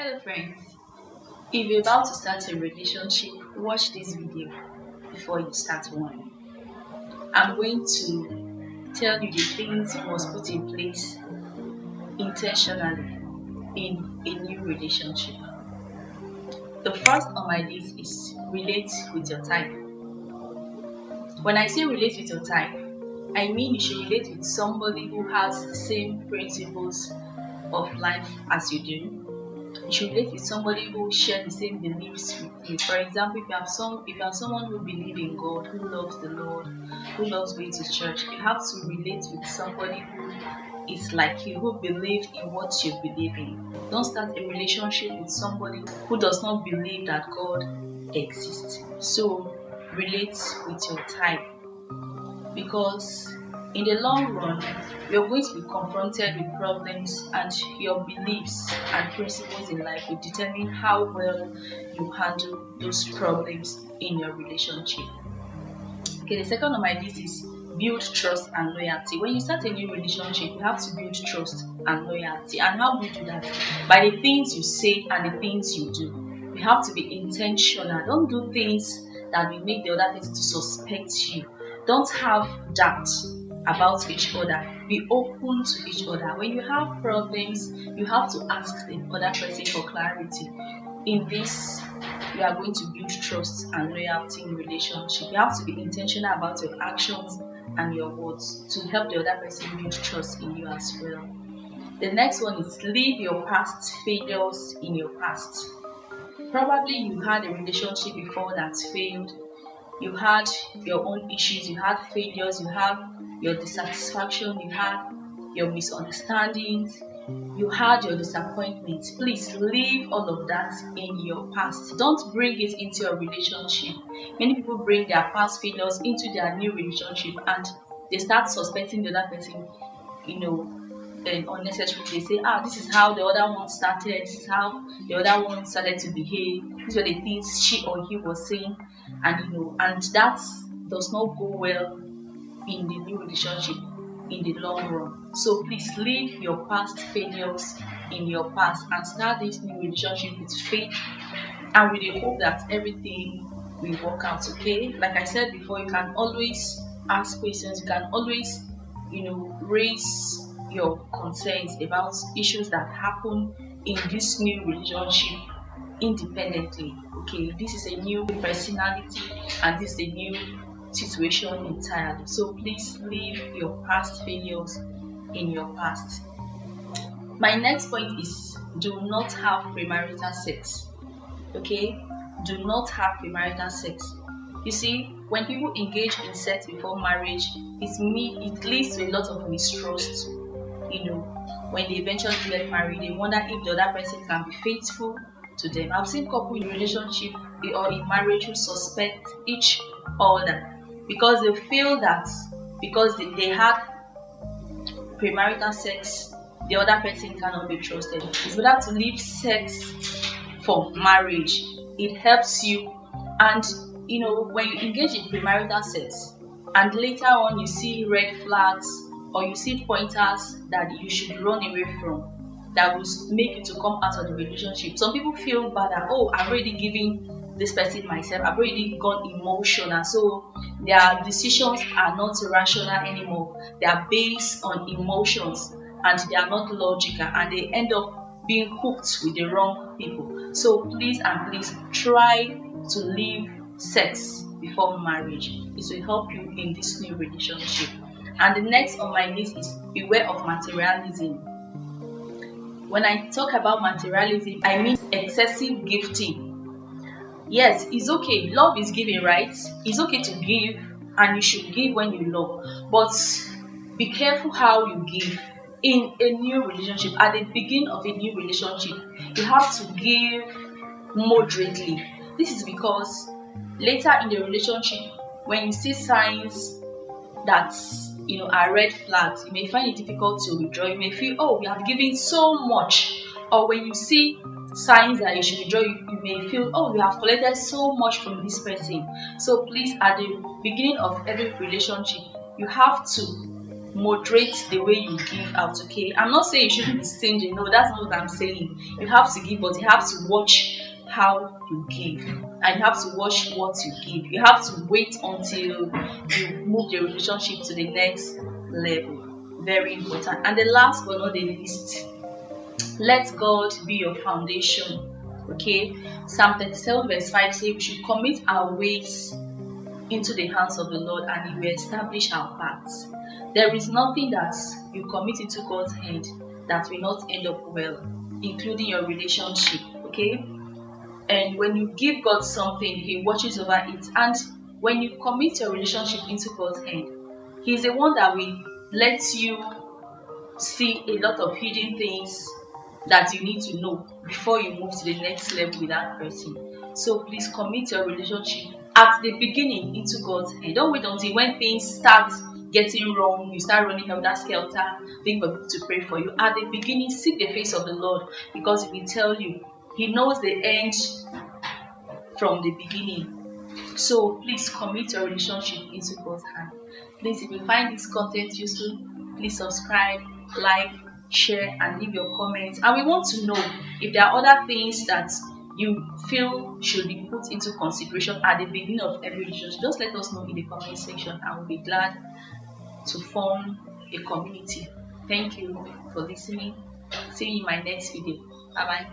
Hello friends, if you're about to start a relationship, watch this video before you start one. I'm going to tell you the things you must put in place intentionally in a new relationship. The first on my list is relate with your type. When I say relate with your type, I mean you should relate with somebody who has the same principles of life as you do. You should relate with somebody who share the same beliefs with you. For example, if you have someone who believes in God, who loves the Lord, who loves going to church, you have to relate with somebody who is like you, who believes in what you believe in. Don't start a relationship with somebody who does not believe that God exists. So relate with your type, because in the long run you're going to be confronted with problems, and your beliefs and principles in life will determine how well you handle those problems in your relationship. Okay, the second on my list is build trust and loyalty. When you start a new relationship, you have to build trust and loyalty. And how do you do that? By the things you say and the things you do. You have to be intentional. Don't do things that will make the other person to suspect you. Don't have doubt about each other. Be open to each other. When you have problems, you have to ask the other person for clarity. In this, you are going to build trust and loyalty in relationship. You have to be intentional about your actions and your words to help the other person build trust in you as well. The next one is leave your past failures in your past. Probably you had a relationship before that failed. You had your own issues, you had failures, you have your dissatisfaction, you had your misunderstandings, you had your disappointments. Please leave all of that in your past. Don't bring it into your relationship. Many people bring their past failures into their new relationship, and they start suspecting the other person, you know, unnecessarily. They say, this is how the other one started, this is how the other one started to behave, these were the things she or he was saying, and that does not go well in the new relationship in the long run. So please leave your past failures in your past and start this new relationship with faith and with the hope that everything will work out. Okay, like I said before, you can always ask questions, you can always raise your concerns about issues that happen in this new relationship independently. Okay, this is a new personality and this is a new situation entirely. So please leave your past failures in your past. My next point is do not have premarital sex. Okay, do not have premarital sex. You see, when people engage in sex before marriage, it leads to a lot of mistrust. When they eventually get married, they wonder if the other person can be faithful to them. I've seen couples in relationship or in marriage who suspect each other because they feel that because they had premarital sex, the other person cannot be trusted. It's better to leave sex for marriage. It helps you, and when you engage in premarital sex and later on you see red flags or you see pointers that you should run away from, that will make you to come out of the relationship. Some people feel bad that, I'm already giving this person myself, I've already gone emotional, so their decisions are not rational anymore. They are based on emotions and they are not logical, and they end up being hooked with the wrong people. So please and please try to leave sex before marriage. It will help you in this new relationship. And the next on my list is beware of materialism. When I talk about materialism, I mean excessive gifting. Yes, it's okay. Love is giving, right? It's okay to give, and you should give when you love. But be careful how you give. In a new relationship, at the beginning of a new relationship, you have to give moderately. This is because later in the relationship, when you see signs that are red flags, you may find it difficult to withdraw. You may feel, we have given so much. Or when you see signs that you should withdraw, you may feel, we have collected so much from this person. So please, at the beginning of every relationship, you have to moderate the way you give out. Okay, I'm not saying you shouldn't be stingy. No, that's not what I'm saying. You have to give, but you have to watch how you give, and you have to watch what you give. You have to wait until you move your relationship to the next level. Very important. And the last but not the least, let God be your foundation. Okay, Psalm 37 verse 5 says we should commit our ways into the hands of the Lord, and He will establish our paths. There is nothing that you commit into God's hand that will not end up well, including your relationship. Okay? And when you give God something, He watches over it. And when you commit your relationship into God's hand, He's the one that will let you see a lot of hidden things that you need to know before you move to the next level with that person. So please commit your relationship at the beginning into God's hand. Don't wait until when things start getting wrong, you start running out that skelter, think for people to pray for you. At the beginning, seek the face of the Lord, because He will tell you. He knows the end from the beginning. So please commit your relationship into God's hand. Please, if you find this content useful, please subscribe, like, share, and leave your comments. And we want to know if there are other things that you feel should be put into consideration at the beginning of every relationship. Just let us know in the comment section, and we'll be glad to form a community. Thank you for listening. See you in my next video. Bye bye.